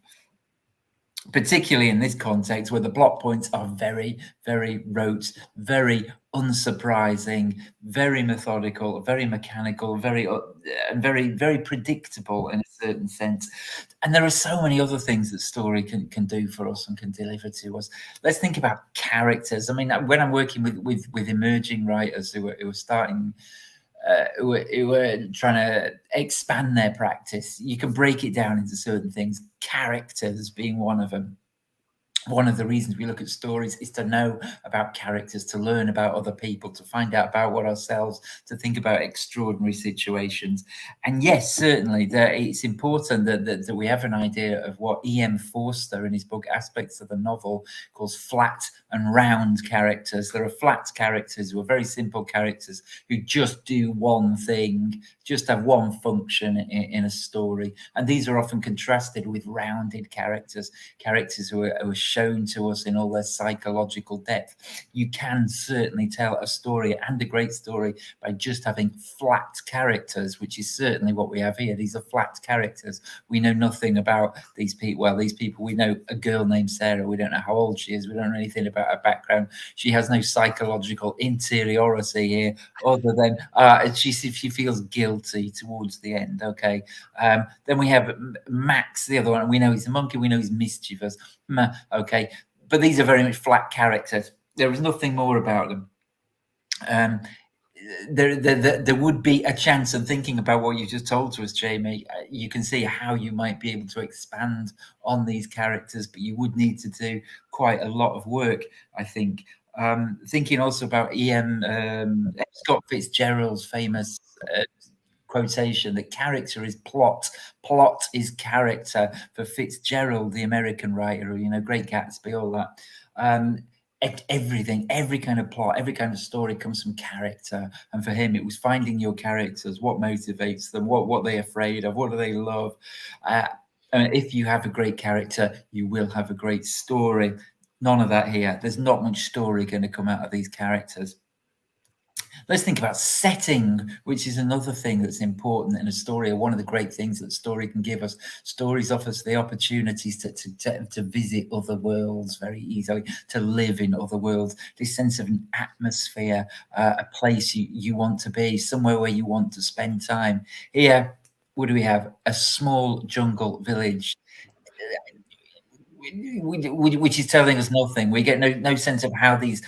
Particularly in this context where the plot points are very, very rote, very unsurprising, very methodical, very mechanical, very, very predictable in a certain sense. And there are so many other things that story can do for us and can deliver to us. Let's think about characters. I mean, when I'm working with emerging writers who are starting, who were trying to expand their practice, you can break it down into certain things, characters being one of them. One of the reasons we look at stories is to know about characters, to learn about other people, to find out about what ourselves, to think about extraordinary situations. And yes, certainly it's important that we have an idea of what E.M. Forster in his book Aspects of the Novel calls flat and round characters. There are flat characters who are very simple characters who just do one thing, just have one function in a story. And these are often contrasted with rounded characters who are shown to us in all their psychological depth. You can certainly tell a story, and a great story, by just having flat characters, which is certainly what we have here. These are flat characters. We know nothing about these people. Well, these people, we know a girl named Sarah. We don't know how old she is. We don't know anything about her background. She has no psychological interiority here, other than she feels guilty towards the end. Okay. Then we have Max, the other one. We know he's a monkey. We know he's mischievous. Okay, but these are very much flat characters. There is nothing more about them. There would be a chance of thinking about what you just told to us, Jamie. You can see how you might be able to expand on these characters, but you would need to do quite a lot of work, I think. Thinking also about Scott Fitzgerald's famous quotation that character is plot is character. For Fitzgerald, the American writer, you know, Great Gatsby, all that, everything, every kind of plot, every kind of story comes from character. And for him, it was finding your characters, what motivates them, what they're afraid of, what do they love. If you have a great character, you will have a great story. None of that here. There's not much story going to come out of these characters. Let's think about setting, which is another thing that's important in a story, or one of the great things that story can give us. Stories offer us the opportunities to visit other worlds very easily, to live in other worlds, this sense of an atmosphere, a place you want to be, somewhere where you want to spend time. Here, what do we have? A small jungle village. which is telling us nothing. We get no sense of how these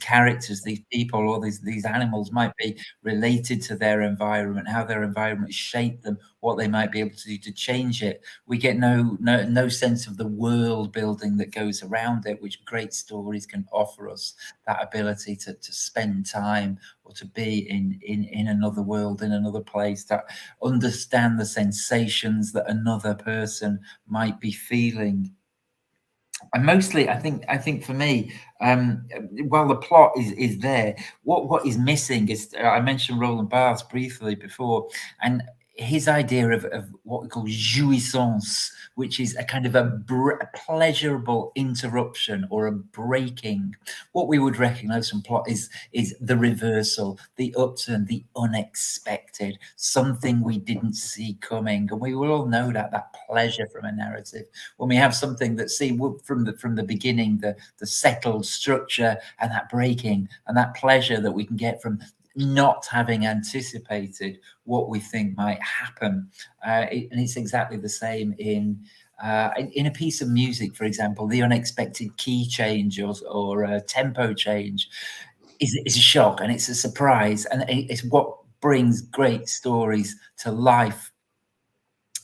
characters, these people, or these animals might be related to their environment, how their environment shaped them, what they might be able to do to change it. We get no sense of the world building that goes around it, which great stories can offer us. That ability to spend time or to be in another world, in another place, to understand the sensations that another person might be feeling. And mostly, I think for me, while the plot is there, what is missing is, I mentioned Roland Barthes briefly before, and his idea of what we call jouissance, which is a kind of a pleasurable interruption or a breaking. What we would recognize from plot is the reversal, the upturn, the unexpected, something we didn't see coming. And we will all know that pleasure from a narrative, when we have something that, see, from the beginning, the settled structure, and that breaking and that pleasure that we can get from not having anticipated what we think might happen. And it's exactly the same in a piece of music, for example. The unexpected key change or a tempo change is a shock, and it's a surprise, and it's what brings great stories to life.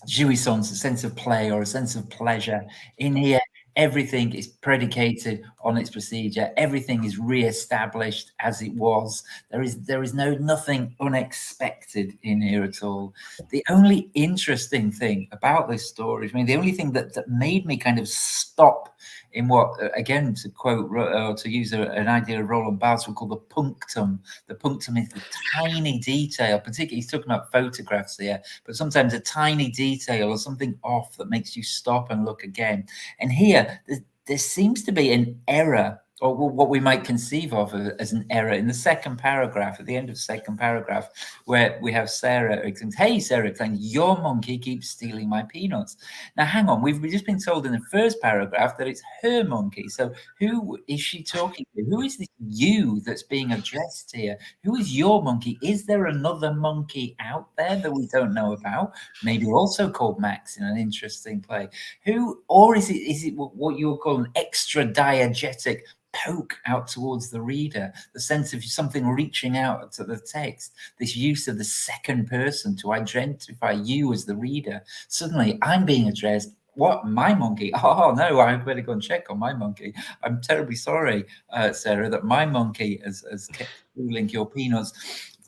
Jouissance, a sense of play or a sense of pleasure. In here, everything is predicated on its procedure. Everything is re-established as it was. There is nothing unexpected in here at all. The only interesting thing about this story, I mean, the only thing that made me kind of stop in what, again, to quote or to use an idea of Roland Barthes, we call the punctum. The punctum is the tiny detail, particularly he's talking about photographs here, but sometimes a tiny detail or something off that makes you stop and look again. And here, there seems to be an error, or what we might conceive of as an error, in the second paragraph, at the end of the second paragraph, where we have Sarah exclaims, "Hey, Sarah," exclaims, "your monkey keeps stealing my peanuts." Now, hang on, we've just been told in the first paragraph that it's her monkey. So who is she talking to? Who is this you that's being addressed here? Who is your monkey? Is there another monkey out there that we don't know about? Maybe also called Max in an interesting play. Who, or is it what you would call an extra diegetic poke out towards the reader, the sense of something reaching out to the text, this use of the second person to identify you as the reader? Suddenly I'm being addressed. What, my monkey? Oh no, I better go and check on my monkey. I'm terribly sorry, Sarah, that my monkey has kept stealing your peanuts.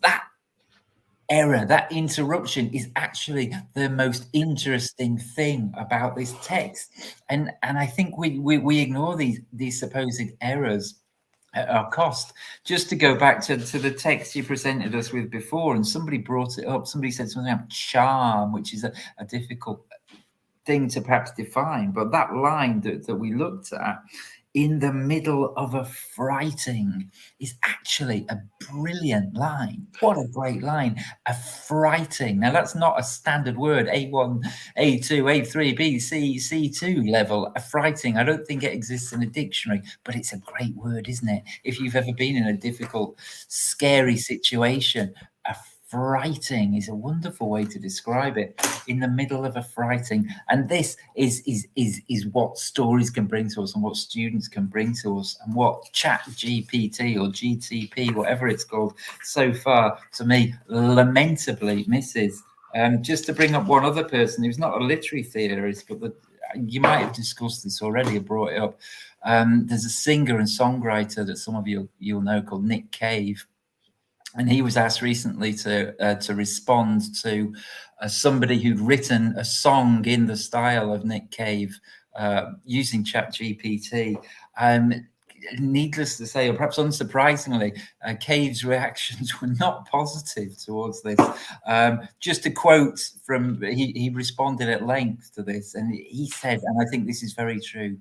That error, that interruption, is actually the most interesting thing about this text. And I think we ignore these supposed errors at our cost. Just to go back to the text you presented us with before, and somebody brought it up, somebody said something about charm, which is a difficult thing to perhaps define, but that line that we looked at, "in the middle of a frighting," is actually a brilliant line. What a great line. A frighting. Now, that's not a standard word, A1, A2, A3, B, C, C2 level. A frighting, I don't think it exists in a dictionary, but it's a great word, isn't it? If you've ever been in a difficult, scary situation, a frighting is a wonderful way to describe it. In the middle of a frighting. And this is what stories can bring to us, and what students can bring to us, and what ChatGPT or GTP, whatever it's called, so far, to me, lamentably misses. Just to bring up one other person who's not a literary theorist, but you might have discussed this already or brought it up. There's a singer and songwriter that some of you'll know, called Nick Cave. And he was asked recently to respond to somebody who'd written a song in the style of Nick Cave using ChatGPT. Needless to say, or perhaps unsurprisingly, Cave's reactions were not positive towards this. Just a quote from, he responded at length to this, and he said, and I think this is very true,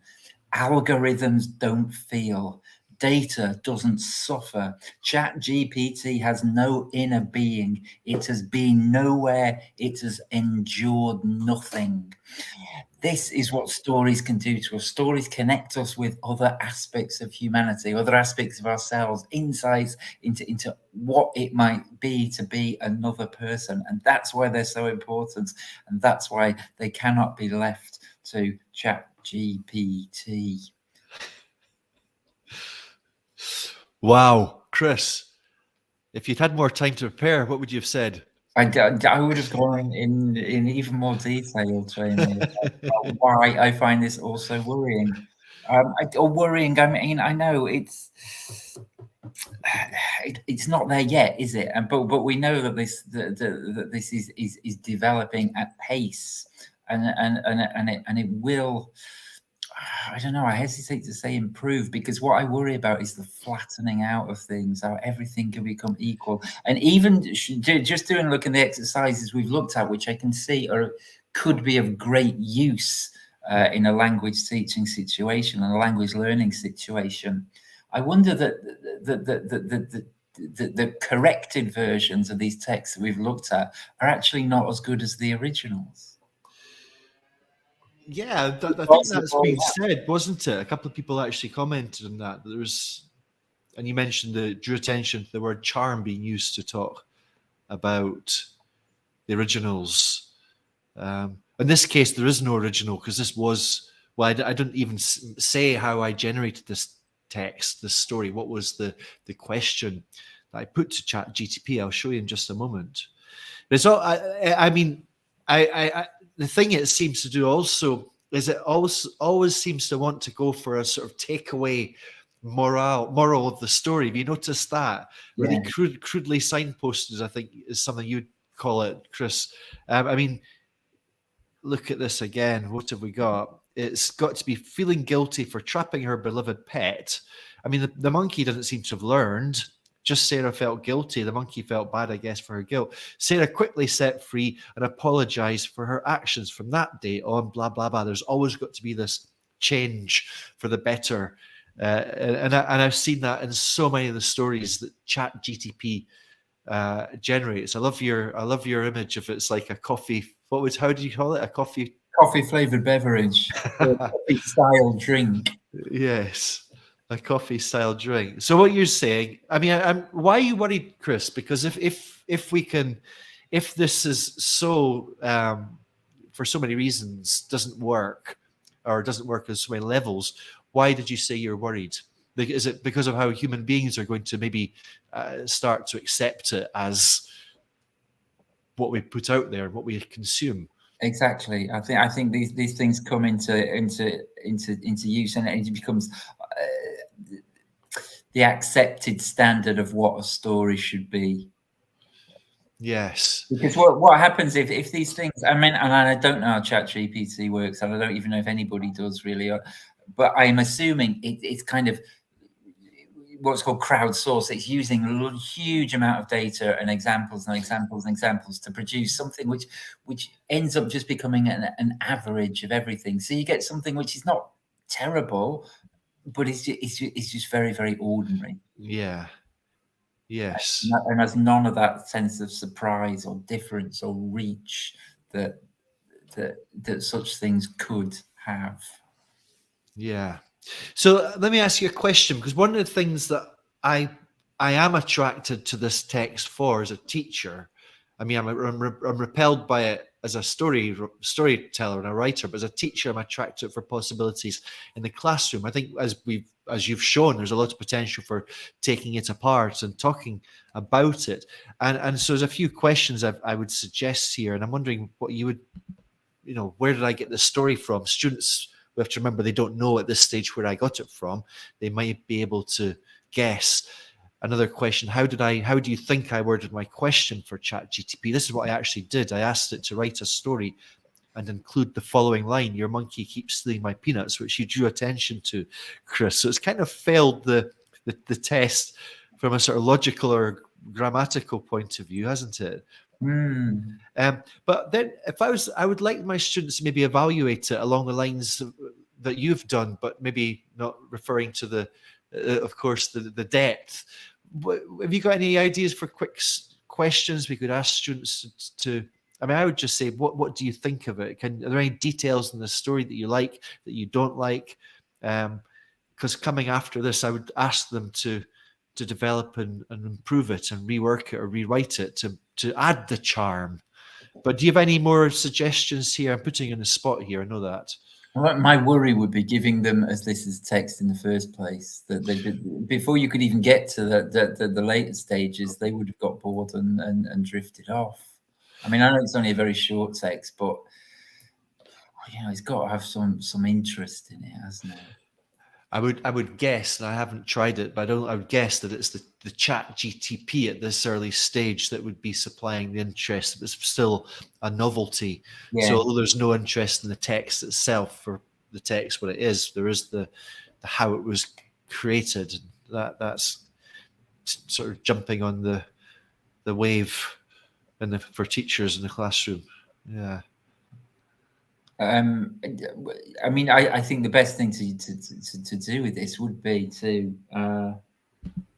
"Algorithms don't feel. Data doesn't suffer. ChatGPT has no inner being. It has been nowhere. It has endured nothing." This is what stories can do to us. Stories connect us with other aspects of humanity, other aspects of ourselves, insights into what it might be to be another person. And that's why they're so important. And that's why they cannot be left to GPT. Wow, Chris, if you'd had more time to prepare, what would you have said? I would have gone in even more detail, Jamie, about why I find this also worrying. Or worrying, I mean, I know it's not there yet, is it? And but we know that that this is developing at pace, and it will. I don't know. I hesitate to say improve, because what I worry about is the flattening out of things, how everything can become equal. And even just doing a look at the exercises we've looked at, which I can see could be of great use in a language teaching situation and a language learning situation. I wonder that the corrected versions of these texts that we've looked at are actually not as good as the originals. Yeah, I think that's been said, wasn't it? A couple of people actually commented on that. There was, and you mentioned drew attention to the word charm being used to talk about the originals. In this case, there is no original, because this was, well, I don't even say how I generated this text, this story. What was the question that I put to ChatGPT? I'll show you in just a moment. But it's all, I mean, the thing it seems to do also is it always seems to want to go for a sort of takeaway moral of the story. Have you noticed that? Yeah. Really crudely signposted, I think, is something you'd call it, Chris. I mean, look at this again. What have we got? It's got to be feeling guilty for trapping her beloved pet. I mean, the monkey doesn't seem to have learned. Just Sarah felt guilty. The monkey felt bad, I guess, for her guilt. Sarah quickly set free and apologized for her actions from that day on, blah, blah, blah. There's always got to be this change for the better. And I've seen that in so many of the stories that ChatGPT generates. I love your image of it's like a coffee. How do you call it? A coffee Flavored beverage, coffee style drink. Yes, a coffee style drink. So what you're saying, I mean, why are you worried, Chris? Because if we can, if this is so for so many reasons doesn't work, or doesn't work on so many levels, why did you say you're worried? Is it because of how human beings are going to maybe start to accept it as what we put out there, what we consume? Exactly. I think these things come into use, and it becomes the accepted standard of what a story should be. Yes. Because what happens if these things, I mean, and I don't know how ChatGPT works, and I don't even know if anybody does really, but I'm assuming it's kind of what's called crowdsourced. It's using a huge amount of data and examples and examples and examples to produce something which ends up just becoming an average of everything. So you get something which is not terrible, but it's just very, very ordinary. Yeah. Yes. And has none of that sense of surprise or difference or reach that such things could have. Yeah. So let me ask you a question, because one of the things that I am attracted to this text for as a teacher, I mean, I'm repelled by it as a storyteller and a writer, but as a teacher, I'm attracted for possibilities in the classroom. I think as you've shown, there's a lot of potential for taking it apart and talking about it. And so there's a few questions I would suggest here, and I'm wondering what you would, where did I get this story from? Students, we have to remember, they don't know at this stage where I got it from. They might be able to guess. Another question, how do you think I worded my question for ChatGPT? This is what I actually did. I asked it to write a story and include the following line: your monkey keeps stealing my peanuts, which you drew attention to, Chris. So it's kind of failed the test from a sort of logical or grammatical point of view, hasn't it? Mm. But then I would like my students to maybe evaluate it along the lines that you've done, but maybe not referring to the, of course, the depth. Have you got any ideas for quick questions we could ask students to? I mean, I would just say, what do you think of it? Are there any details in the story that you like, that you don't like? Because coming after this, I would ask them to develop and improve it and rework it or rewrite it to add the charm. But do you have any more suggestions here? I'm putting you on the spot here, I know that. My worry would be giving them as this as text in the first place. That before you could even get to the later stages, they would have got bored and drifted off. I mean, I know it's only a very short text, but it's got to have some interest in it, hasn't it? I would guess, and I haven't tried it, but I would guess that it's the chat GTP at this early stage that would be supplying the interest. It's still a novelty. Yeah. So although there's no interest in the text itself, for the text what it is, there is the how it was created. That's sort of jumping on the wave for teachers in the classroom. Yeah. I mean, I think the best thing to do with this would be to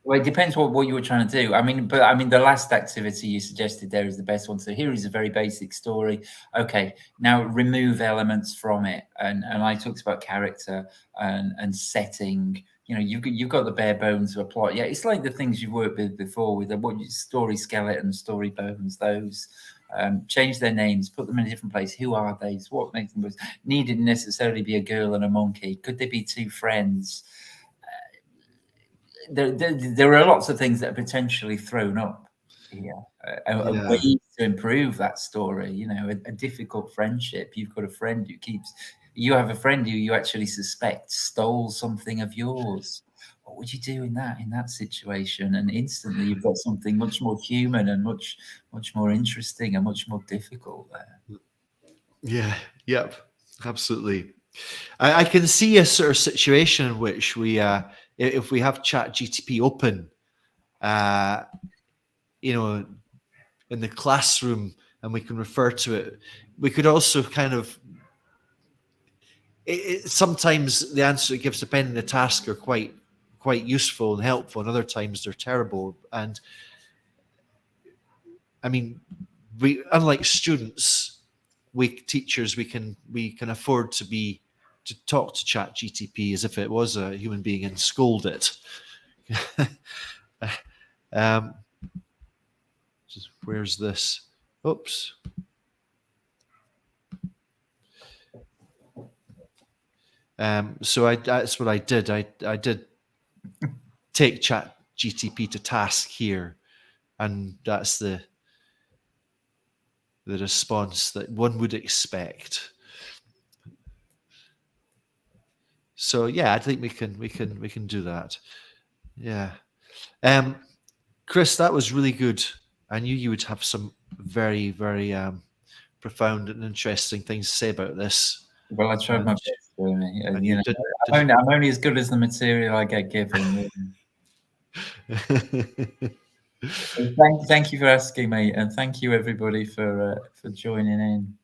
well, it depends what you were trying to do. I mean, the last activity you suggested there is the best one. So here is a very basic story. Okay, now remove elements from it, and I talked about character and setting. You've got the bare bones of a plot. Yeah, it's like the things you've worked with before with the story skeleton, story bones. Those change their names, put them in a different place. Who are they? What makes them? Needn't necessarily be a girl and a monkey. Could they be two friends? There are lots of things that are potentially thrown up here. Ways to improve that story. A difficult friendship. You've got a friend who you have a friend who you actually suspect stole something of yours. What would you do in that situation? And instantly you've got something much more human and much more interesting and much more difficult there. Yeah. Yep. Absolutely. I can see a sort of situation in which we, if we have ChatGPT open, in the classroom, and we can refer to it, we could also kind of. Sometimes the answer it gives, depending on the task, are quite useful and helpful, and other times they're terrible. And I mean, unlike students, teachers, we can afford to talk to ChatGPT as if it was a human being and scold it. Where's this? Oops. So that's what I did. I did take ChatGPT to task here, and that's the response that one would expect. So yeah, I think we can do that. Yeah. Chris, that was really good. I knew you would have some very, very profound and interesting things to say about this. Well, I tried my best, Bernie. I'm only as good as the material I get given. Thank you for asking me, and thank you everybody for joining in.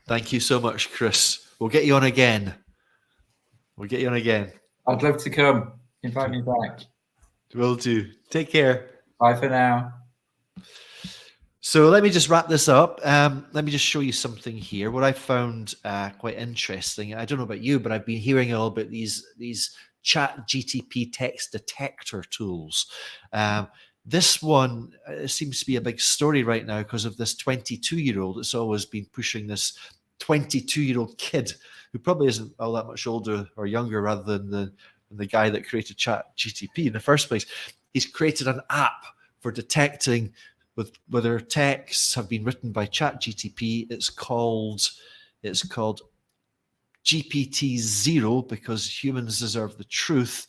Thank you so much, Chris. We'll get you on again. I'd love to come. Invite me back. Will do. Take care. Bye for now. So let me just wrap this up. Let me just show you something here. What I found quite interesting. I don't know about you, but I've been hearing a little bit these ChatGPT text detector tools. This one seems to be a big story right now because of this 22-year-old that's always been pushing this 22-year-old kid who probably isn't all that much older or younger rather than the guy that created ChatGPT in the first place. He's created an app for detecting whether texts have been written by ChatGPT. It's called GPT-0 because humans deserve the truth.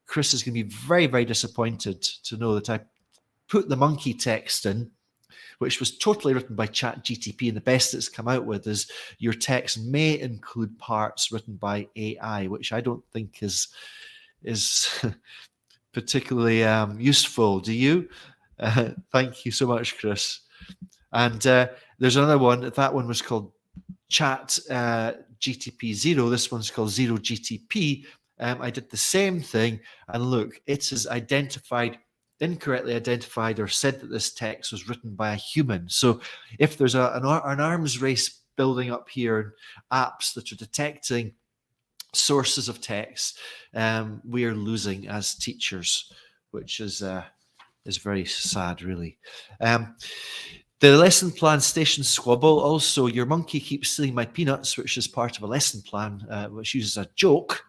Chris is going to be very, very disappointed to know that I put the monkey text in, which was totally written by ChatGPT, and the best it's come out with is your text may include parts written by AI, which I don't think is particularly useful. Do you? Thank you so much, Chris. And there's another one. That one was called Chat GTP 0. This one's called 0 GTP. I did the same thing, and look, it has incorrectly identified or said that this text was written by a human. So if there's an arms race building up here, apps that are detecting sources of text, we are losing as teachers, which is very sad, really. The lesson plan station squabble. Also, your monkey keeps stealing my peanuts, which is part of a lesson plan, which uses a joke.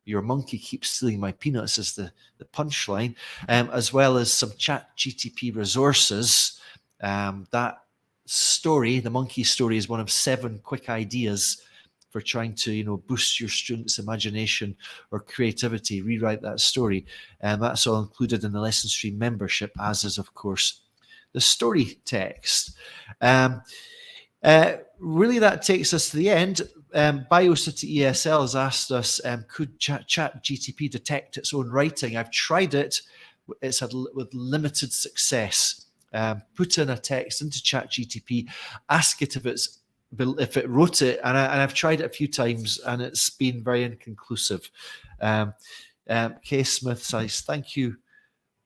Your monkey keeps stealing my peanuts is the punchline, as well as some ChatGPT resources. That story, the monkey story, is one of 7 quick ideas for trying to, boost your students' imagination or creativity, rewrite that story. And that's all included in the LessonStream membership, as is, of course, the story text. Really, that takes us to the end. BioCity ESL has asked us, could ChatGPT detect its own writing? I've tried it. It's had with limited success. Put in a text into ChatGPT, ask it if it wrote it, and I've tried it a few times, and it's been very inconclusive. Kay Smith says, thank you,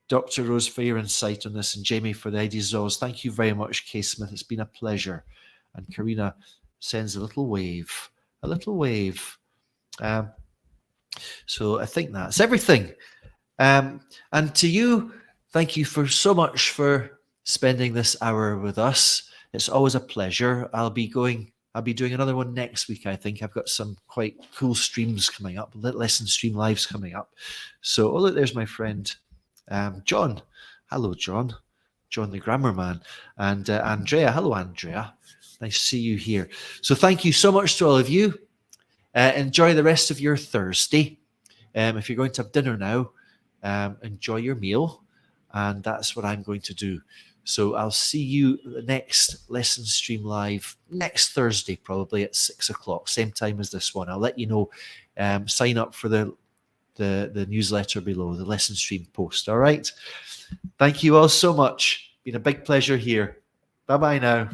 Dr. Rose, for your insight on this, and Jamie for the ideas. Thank you very much, Kay Smith. It's been a pleasure. And Karina sends a little wave. A little wave. So I think that's everything. And to you, thank you so much for spending this hour with us. It's always a pleasure. I'll be doing another one next week, I think. I've got some quite cool streams coming up, LessonStream lives coming up. So, look, there's my friend, John. Hello, John. John the Grammar Man. And Andrea. Hello, Andrea. Nice to see you here. So thank you so much to all of you. Enjoy the rest of your Thursday. If you're going to have dinner now, enjoy your meal. And that's what I'm going to do. So I'll see you the next LessonStream Live next Thursday, probably at 6 o'clock, same time as this one. I'll let you know. Sign up for the newsletter below, the LessonStream post. All right. Thank you all so much. Been a big pleasure here. Bye-bye now.